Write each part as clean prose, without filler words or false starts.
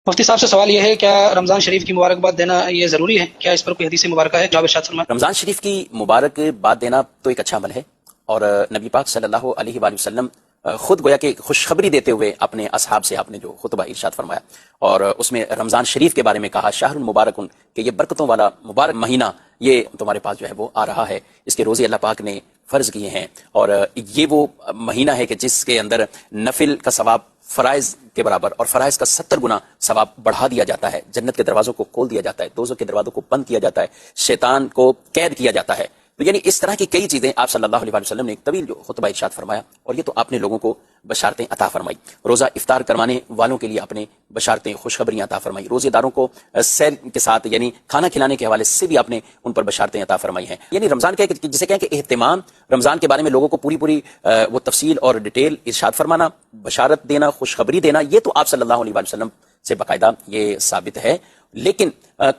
مفتی صاحب سے سوال یہ ہے، کیا رمضان شریف کی مبارکباد دینا یہ ضروری ہے؟ کیا اس پر کوئی حدیث مبارکہ ہے؟ جواب ارشاد فرمائیں۔ رمضان شریف کی مبارکباد دینا تو ایک اچھا عمل ہے، اور نبی پاک صلی اللہ علیہ وآلہ وسلم خود گویا کہ خوشخبری دیتے ہوئے اپنے اصحاب سے آپ نے جو خطبہ ارشاد فرمایا، اور اس میں رمضان شریف کے بارے میں کہا شہر المبارک، کہ یہ برکتوں والا مبارک مہینہ یہ تمہارے پاس جو ہے وہ آ رہا ہے، اس کے روزے اللہ پاک نے فرض کیے ہیں، اور یہ وہ مہینہ ہے کہ جس کے اندر نفل کا ثواب فرائض کے برابر اور فرائض کا 70 گنا ثواب بڑھا دیا جاتا ہے، جنت کے دروازوں کو کھول دیا جاتا ہے، دوزخ کے دروازوں کو بند کیا جاتا ہے، شیطان کو قید کیا جاتا ہے۔ تو یعنی اس طرح کی کئی چیزیں آپ صلی اللہ علیہ وسلم نے ایک طویل جو خطبہ ارشاد فرمایا، اور یہ تو آپ نے لوگوں کو بشارتیں عطا فرمائی، روزہ افطار کروانے والوں کے لیے آپ نے بشارتیں خوشخبریاں عطا فرمائی، روزے داروں کو سیر کے ساتھ یعنی کھانا کھلانے کے حوالے سے بھی آپ نے ان پر بشارتیں عطا فرمائی ہیں۔ یعنی رمضان کا جسے کہیں کہ اہتمام، رمضان کے بارے میں لوگوں کو پوری وہ تفصیل اور ڈیٹیل ارشاد فرمانا، بشارت دینا، خوشخبری دینا، یہ تو آپ صلی اللہ علیہ وسلم سے باقاعدہ یہ ثابت ہے۔ لیکن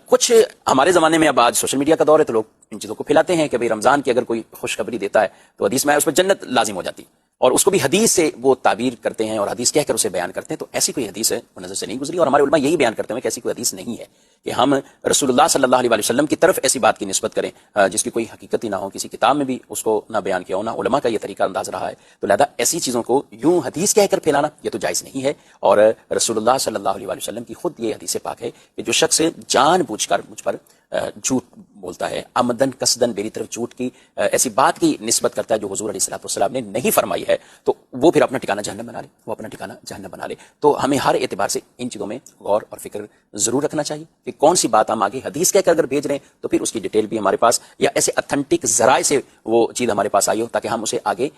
کچھ ہمارے زمانے میں اب آج سوشل میڈیا کا دور ہے، تو لوگ ان چیزوں کو پھیلاتے ہیں کہ بھئی رمضان کی اگر کوئی خوشخبری دیتا ہے تو حدیث میں اس پر جنت لازم ہو جاتی، اور اس کو بھی حدیث سے وہ تعبیر کرتے ہیں اور حدیث کہہ کر اسے بیان کرتے ہیں۔ تو ایسی کوئی حدیث ہے وہ نظر سے نہیں گزری، اور ہمارے علماء یہی بیان کرتے ہیں کہ ایسی کوئی حدیث نہیں ہے کہ ہم رسول اللہ صلی اللہ علیہ وسلم کی طرف ایسی بات کی نسبت کریں جس کی کوئی حقیقت ہی نہ ہو، کسی کتاب میں بھی اس کو نہ بیان کیا ہو، نہ علماء کا یہ طریقہ انداز رہا ہے۔ تو لہذا ایسی چیزوں کو یوں حدیث کہہ کر پھیلانا یہ تو جائز نہیں ہے، اور رسول اللہ صلی اللہ علیہ وسلم کی خود یہ حدیث پاک ہے کہ جو شخص جان بوجھ کر مجھ پر جھوٹ بولتا ہے، عمدن قصدن میری طرف جھوٹ کی ایسی بات کی نسبت کرتا ہے جو حضور علیہ الصلوۃ والسلام نے نہیں فرمائی ہے، تو وہ پھر اپنا ٹھکانہ جہنم بنا لے، وہ اپنا ٹھکانہ جہنم بنا لے۔ تو ہمیں ہر اعتبار سے ان چیزوں میں غور اور فکر ضرور رکھنا چاہیے کہ کون سی بات ہم آگے حدیث کہہ کر اگر بھیج رہے ہیں تو پھر اس کی ڈیٹیل بھی ہمارے پاس یا ایسے اتھینٹک ذرائع سے وہ چیز ہمارے پاس آئی ہو تاکہ ہم اسے آگے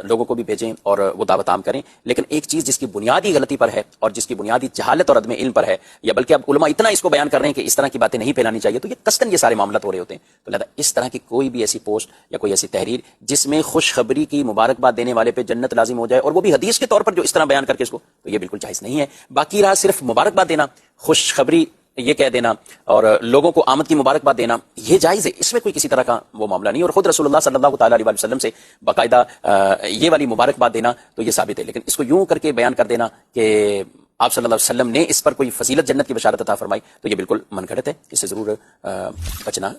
لوگوں کو بھی بھیجیں اور وہ دعوت عام کریں۔ لیکن ایک چیز جس کی بنیادی غلطی پر ہے اور جس کی بنیادی جہالت اور عدم علم پر ہے، یا بلکہ اب علماء اتنا اس کو بیان کر رہے ہیں کہ اس طرح کی باتیں نہیں پھیلانی چاہیے، تو یہ قصدن یہ سارے معاملات ہو رہے ہوتے ہیں۔ تو لہذا اس طرح کی کوئی بھی ایسی پوسٹ یا کوئی ایسی تحریر جس میں خوشخبری کی مبارکباد دینے والے پہ جنت لازم ہو جائے اور وہ بھی حدیث کے طور پر جو اس طرح بیان کر کے اس کو، تو یہ بالکل جائز نہیں ہے۔ باقی رہا صرف مبارکباد دینا، خوشخبری یہ کہہ دینا اور لوگوں کو آمد کی مبارکباد دینا، یہ جائز ہے، اس میں کوئی کسی طرح کا وہ معاملہ نہیں، اور خود رسول اللہ صلی اللہ تعالی علیہ وسلم سے باقاعدہ یہ والی مبارکباد دینا تو یہ ثابت ہے۔ لیکن اس کو یوں کر کے بیان کر دینا کہ آپ صلی اللہ علیہ وسلم نے اس پر کوئی فضیلت جنت کی بشارت عطا فرمائی، تو یہ بالکل من گھڑت ہے، اس سے ضرور بچنا